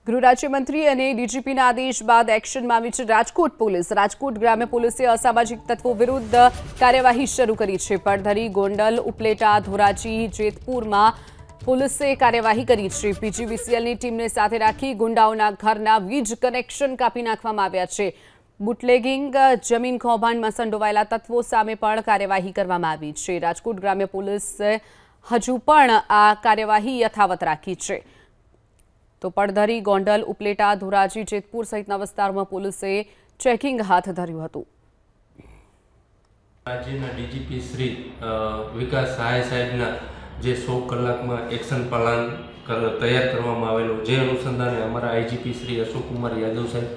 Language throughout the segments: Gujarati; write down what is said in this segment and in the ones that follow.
ગૃહ રાજ્યમંત્રી અને ડીજીપીના આદેશ બાદ એક્શનમાં આવી છે રાજકોટ પોલીસ। રાજકોટ ગ્રામ્ય પોલીસે અસામાજિક તત્વો વિરુદ્ધ કાર્યવાહી શરૂ કરી છે। પડધરી, ગોંડલ, ઉપલેટા, ધોરાજી, જેતપુરમાં પોલીસે કાર્યવાહી કરી છે। પીજીવીસીએલની ટીમને સાથે રાખી ગુંડાઓના ઘરના વીજ કનેક્શન કાપી નાખવામાં આવ્યા છે। બુટલેગિંગ, જમીન કૌભાંડમાં સંડોવાયેલા તત્વો સામે પણ કાર્યવાહી કરવામાં આવી છે। રાજકોટ ગ્રામ્ય પોલીસે હજુ પણ આ કાર્યવાહી યથાવત રાખી છે। તો પડધરી, ગોંડલ, ઉપલેટા, ધોરાજી, જેતપુર સહિતના વિસ્તારોમાં પોલીસે ચેકિંગ હાથ ધર્યું હતું। રાજ્યના ડીજીપી શ્રી વિકાસ સહાય સાહેબના જે 100 કલાકમાં એક્શન પ્લાન તૈયાર કરવામાં આવેલો, જે અનુસંધાને અમારા આઈજીપી શ્રી અશોકકુમાર યાદવ સાહેબ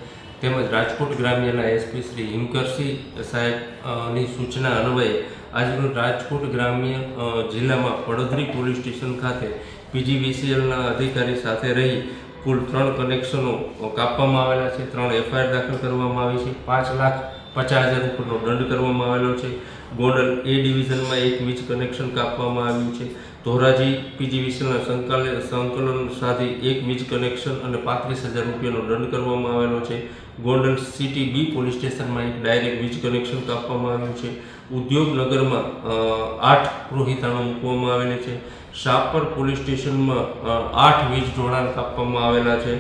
તેમજ રાજકોટ ગ્રામ્યના એસપી શ્રી હિમકરસિંહ સાહેબની સૂચના અન્વયે આજરોજ રાજકોટ ગ્રામ્ય જિલ્લામાં પડધરી પોલીસ સ્ટેશન ખાતે પીજીવીસીએલના અધિકારી સાથે રહી કુલ 3 કનેક્શનો કાપવામાં આવેલા છે। 3 એફઆઈઆર દાખલ કરવામાં આવી છે। 5,50,000 રૂપિયાનો દંડ કરવામાં આવેલો છે। ગોંડલ એ ડિવિઝનમાં 1 વીજ કનેક્શન કાપવામાં આવ્યું છે। ધોરાજી પીજીવીસીએલના સંકલન સાથે 1 વીજ કનેક્શન અને 35,000 રૂપિયાનો દંડ કરવામાં આવેલો છે। ગોંડલ સિટી બી પોલીસ સ્ટેશનમાં 1 ડાયરેક્ટ વીજ કનેક્શન કાપવામાં આવ્યું છે। ઉદ્યોગનગરમાં 8 ગૃહિતાણો મૂકવામાં આવેલી છે। શાપર પોલીસ સ્ટેશનમાં 8 વીજ જોડાણ કાપવામાં આવેલા છે।